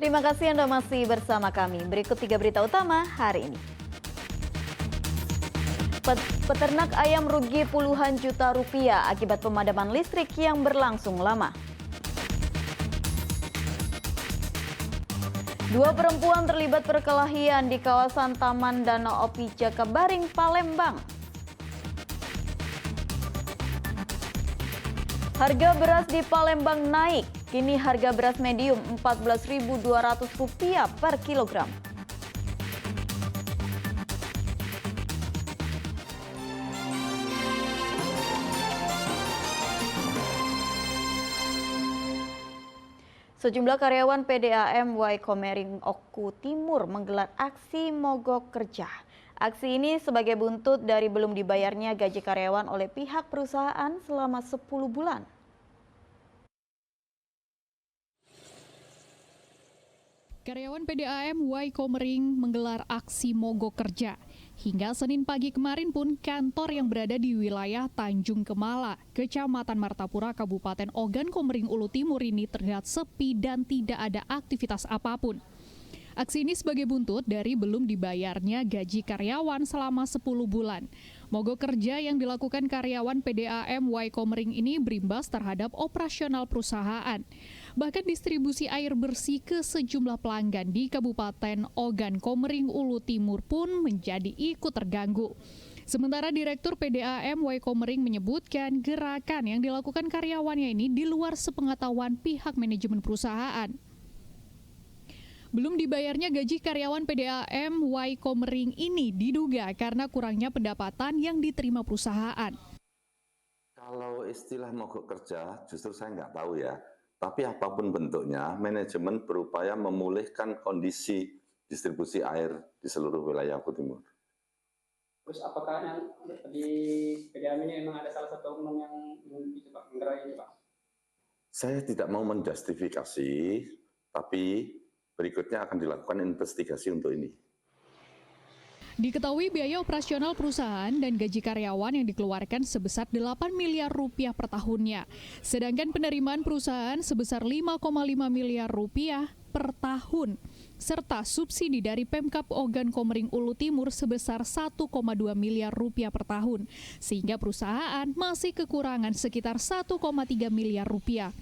Terima kasih Anda masih bersama kami. Berikut 3 berita utama hari ini. Peternak ayam rugi puluhan juta rupiah akibat pemadaman listrik yang berlangsung lama. 2 perempuan terlibat perkelahian di kawasan Taman Danau Opi Jakabaring, Palembang. Harga beras di Palembang naik. Kini harga beras medium Rp14.200 per kilogram. Sejumlah karyawan PDAM Y Komering Oku Timur menggelar aksi mogok kerja. Aksi ini sebagai buntut dari belum dibayarnya gaji karyawan oleh pihak perusahaan selama 10 bulan. Karyawan PDAM Y Komering menggelar aksi mogok kerja. Hingga Senin pagi kemarin pun kantor yang berada di wilayah Tanjung Kemala, Kecamatan Martapura, Kabupaten Ogan Komering Ulu Timur ini terlihat sepi dan tidak ada aktivitas apapun. Aksi ini sebagai buntut dari belum dibayarnya gaji karyawan selama 10 bulan. Mogok kerja yang dilakukan karyawan PDAM Y Komering ini berimbas terhadap operasional perusahaan. Bahkan distribusi air bersih ke sejumlah pelanggan di Kabupaten Ogan Komering Ulu Timur pun menjadi ikut terganggu. Sementara Direktur PDAM Y Komering menyebutkan gerakan yang dilakukan karyawannya ini di luar sepengetahuan pihak manajemen perusahaan. Belum dibayarnya gaji karyawan PDAM Y Komering ini diduga karena kurangnya pendapatan yang diterima perusahaan. Kalau istilah mogok kerja justru saya nggak tahu ya. Tapi apapun bentuknya, manajemen berupaya memulihkan kondisi distribusi air di seluruh wilayah Oku Timur. Terus apakah yang di PDAM ini memang ada salah satu oknum yang itu Pak, menggerai itu Pak? Saya tidak mau menjustifikasi, tapi berikutnya akan dilakukan investigasi untuk ini. Diketahui biaya operasional perusahaan dan gaji karyawan yang dikeluarkan sebesar 8 miliar rupiah per tahunnya. Sedangkan penerimaan perusahaan sebesar 5,5 miliar rupiah per tahun. Serta subsidi dari Pemkab Ogan Komering Ulu Timur sebesar 1,2 miliar rupiah per tahun. Sehingga perusahaan masih kekurangan sekitar 1,3 miliar rupiah.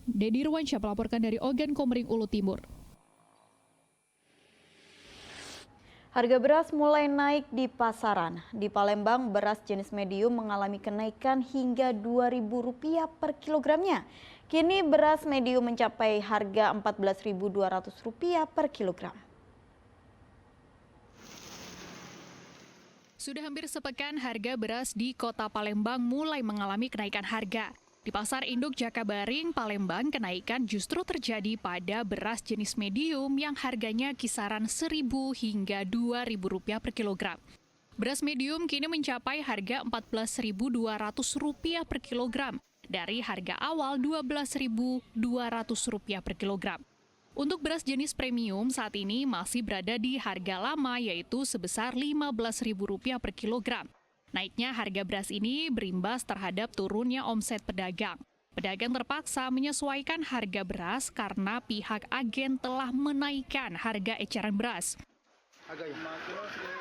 Dedi Irwansyah melaporkan dari Ogan Komering Ulu Timur. Harga beras mulai naik di pasaran. Di Palembang, beras jenis medium mengalami kenaikan hingga Rp2.000 per kilogramnya. Kini beras medium mencapai harga Rp14.200 per kilogram. Sudah hampir sepekan harga beras di kota Palembang mulai mengalami kenaikan harga. Di Pasar Induk Jakabaring, Palembang, kenaikan justru terjadi pada beras jenis medium yang harganya kisaran Rp1.000 hingga Rp2.000 per kilogram. Beras medium kini mencapai harga Rp14.200 per kilogram dari harga awal Rp12.200 per kilogram. Untuk beras jenis premium saat ini masih berada di harga lama yaitu sebesar Rp15.000 per kilogram. Naiknya harga beras ini berimbas terhadap turunnya omset pedagang. Pedagang terpaksa menyesuaikan harga beras karena pihak agen telah menaikkan harga eceran beras. Agak ya? 5 kilo sekarang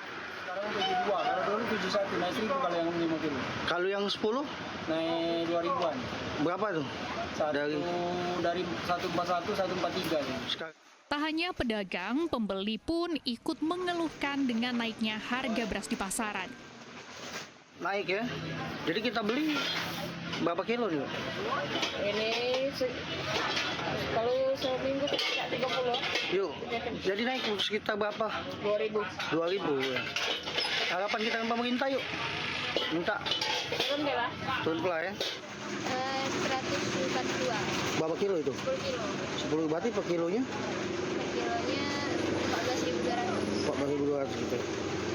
72, kalau dulu 71, naik 1.000 kalau yang 5 kilo. Kalau yang 10? Naik 2.000-an. Berapa tuh? Dari 141, 143. Sekarang. Tak hanya pedagang, pembeli pun ikut mengeluhkan dengan naiknya harga beras di pasaran. Naik ya. Jadi kita beli berapa kilo nih? Ini kalau seminggu 30. Yuk. Jadi naik sekitar berapa? 2.000. 2.000 ya. Harapan kita dengan pemerintah yuk. Minta Turun deh lah. turun pula ya. 142. Berapa kilo itu? 10 kilo. 10 berarti per kilonya? Per kilonya 14.200. 14.200 gitu.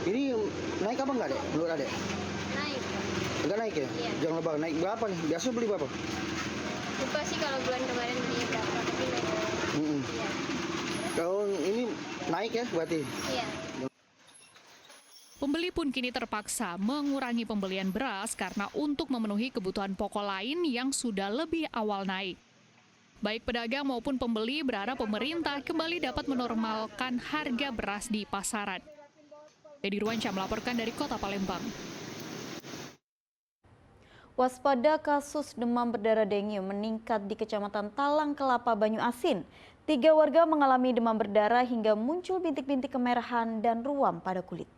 Ini naik apa enggak, Dek? Menurut Adek? Naik. Enggak naik ya? Iya. Jangan lebar. Naik berapa nih? Biasa beli berapa? Lupa sih kalau bulan kemarin beli berapa, tapi naik. Iya. Kalau ini naik ya berarti? Iya. Pembeli pun kini terpaksa mengurangi pembelian beras karena untuk memenuhi kebutuhan pokok lain yang sudah lebih awal naik. Baik pedagang maupun pembeli berharap pemerintah kembali dapat menormalkan harga beras di pasaran. Dedi Ruansyah melaporkan dari Kota Palembang. Waspada kasus demam berdarah dengue meningkat di Kecamatan Talang Kelapa, Banyuasin. 3 warga mengalami demam berdarah hingga muncul bintik-bintik kemerahan dan ruam pada kulit.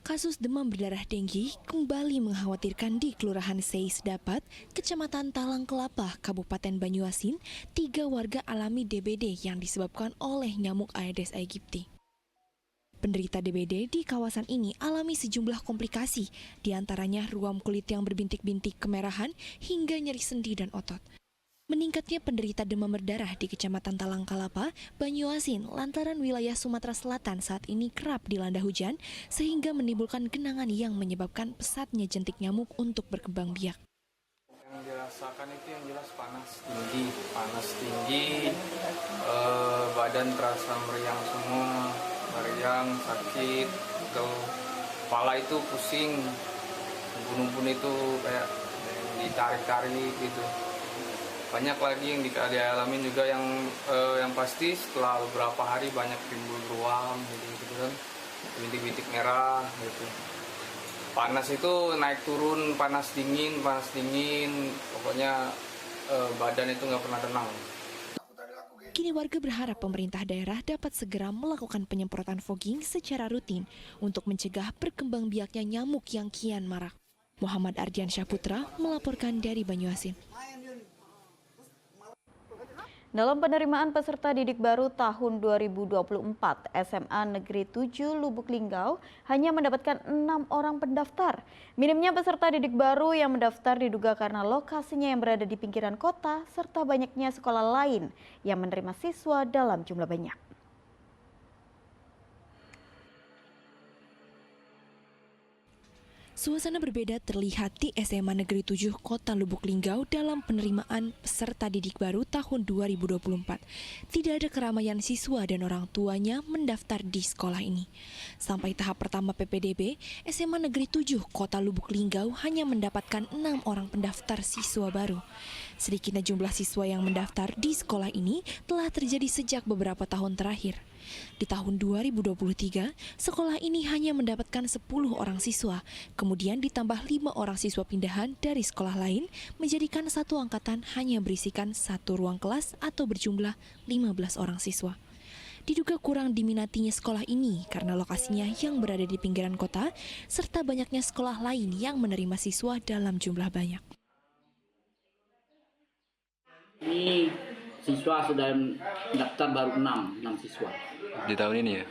Kasus demam berdarah dengue kembali mengkhawatirkan di Kelurahan Seis Dapat, Kecamatan Talang Kelapa, Kabupaten Banyuasin. 3 warga alami DBD yang disebabkan oleh nyamuk Aedes aegypti. Penderita DBD di kawasan ini alami sejumlah komplikasi, diantaranya ruam kulit yang berbintik-bintik kemerahan hingga nyeri sendi dan otot. Meningkatnya penderita demam berdarah di Kecamatan Talang Kelapa, Banyuasin lantaran wilayah Sumatera Selatan saat ini kerap dilanda hujan sehingga menimbulkan genangan yang menyebabkan pesatnya jentik nyamuk untuk berkembang biak. Yang dirasakan itu yang jelas panas tinggi, badan terasa meriang semua, meriang, sakit, kepala itu pusing, ubun-ubun itu kayak ditarik-tarik gitu. Banyak lagi yang dialami juga yang pasti setelah beberapa hari banyak timbul ruam gitu kan, bintik-bintik merah gitu. Panas itu naik turun, panas dingin, pokoknya badan itu nggak pernah tenang. Kini warga berharap pemerintah daerah dapat segera melakukan penyemprotan fogging secara rutin untuk mencegah perkembang biaknya nyamuk yang kian marak. Muhammad Ardiansyah Putra melaporkan dari Banyuasin. Dalam penerimaan peserta didik baru tahun 2024, SMA Negeri 7 Lubuk Linggau hanya mendapatkan 6 orang pendaftar. Minimnya peserta didik baru yang mendaftar diduga karena lokasinya yang berada di pinggiran kota serta banyaknya sekolah lain yang menerima siswa dalam jumlah banyak. Suasana berbeda terlihat di SMA Negeri 7 Kota Lubuk Linggau dalam penerimaan peserta didik baru tahun 2024. Tidak ada keramaian siswa dan orang tuanya mendaftar di sekolah ini. Sampai tahap pertama PPDB, SMA Negeri 7 Kota Lubuk Linggau hanya mendapatkan 6 orang pendaftar siswa baru. Sedikitnya jumlah siswa yang mendaftar di sekolah ini telah terjadi sejak beberapa tahun terakhir. Di tahun 2023, sekolah ini hanya mendapatkan 10 orang siswa, kemudian ditambah 5 orang siswa pindahan dari sekolah lain, menjadikan satu angkatan hanya berisikan 1 ruang kelas atau berjumlah 15 orang siswa. Diduga kurang diminatinya sekolah ini karena lokasinya yang berada di pinggiran kota, serta banyaknya sekolah lain yang menerima siswa dalam jumlah banyak. Ini siswa sudah daftar baru 6 siswa. Di tahun ini ya?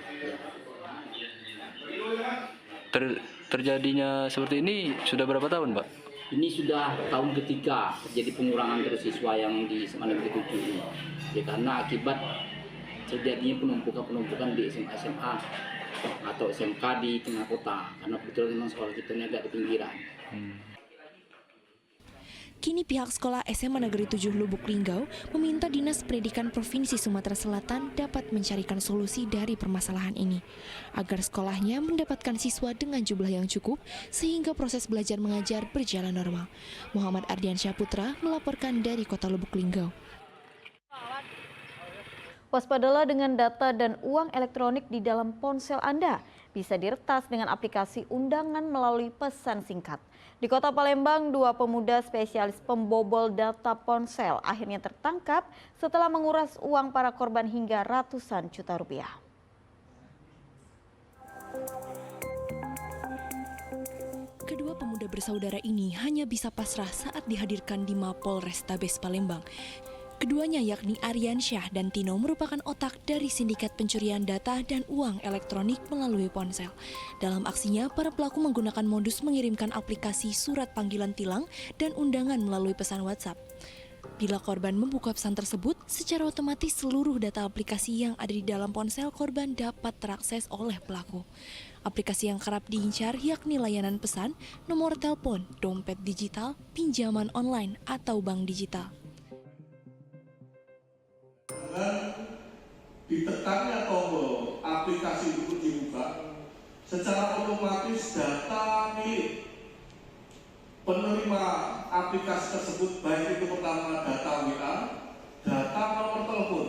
Terjadinya seperti ini sudah berapa tahun, Pak? Ini sudah tahun ketiga terjadi pengurangan terus siswa yang di SMA Negeri 7 ini. Ya, karena akibat terjadinya penumpukan di SMA atau SMK di tengah kota. Karena kebetulan memang sekolah kita ini agak di pinggiran. Kini pihak sekolah SMA Negeri 7 Lubuk Linggau meminta Dinas Pendidikan Provinsi Sumatera Selatan dapat mencarikan solusi dari permasalahan ini, agar sekolahnya mendapatkan siswa dengan jumlah yang cukup sehingga proses belajar mengajar berjalan normal. Muhammad Ardiansyah Putra melaporkan dari Kota Lubuk Linggau. Waspadalah dengan data dan uang elektronik di dalam ponsel Anda. Bisa diretas dengan aplikasi undangan melalui pesan singkat. Di Kota Palembang, 2 pemuda spesialis pembobol data ponsel akhirnya tertangkap setelah menguras uang para korban hingga ratusan juta rupiah. Kedua pemuda bersaudara ini hanya bisa pasrah saat dihadirkan di Mapol Restabes Palembang. Keduanya yakni Aryansyah dan Tino merupakan otak dari sindikat pencurian data dan uang elektronik melalui ponsel. Dalam aksinya, para pelaku menggunakan modus mengirimkan aplikasi surat panggilan tilang dan undangan melalui pesan WhatsApp. Bila korban membuka pesan tersebut, secara otomatis seluruh data aplikasi yang ada di dalam ponsel korban dapat terakses oleh pelaku. Aplikasi yang kerap diincar yakni layanan pesan, nomor telepon, dompet digital, pinjaman online, atau bank digital. Dengan ditekannya tombol aplikasi itu dibuka, secara otomatis data milik penerima aplikasi tersebut, baik itu pertama data WA, data nomor telepon,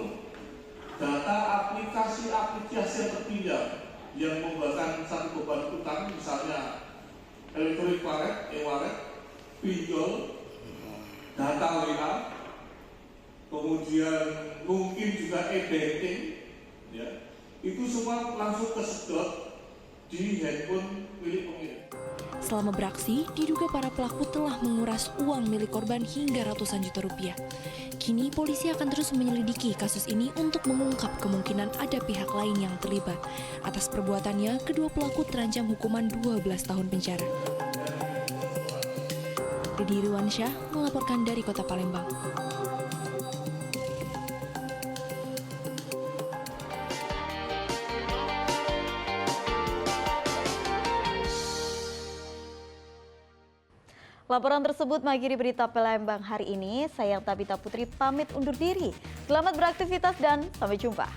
data aplikasi-aplikasi yang terpinjam yang membuatkan satu beban utang, misalnya electronic wallet, e-wallet, pinjol, data WA, kemudian mungkin juga e-banking, ya, itu semua langsung kesedot di handphone milik pemilik. Selama beraksi, diduga para pelaku telah menguras uang milik korban hingga ratusan juta rupiah. Kini polisi akan terus menyelidiki kasus ini untuk mengungkap kemungkinan ada pihak lain yang terlibat. Atas perbuatannya, kedua pelaku terancam hukuman 12 tahun penjara. Dedi Irwansyah melaporkan dari Kota Palembang. Laporan tersebut mengakhiri berita Palembang hari ini. Saya Tabita Putri pamit undur diri. Selamat beraktivitas dan sampai jumpa.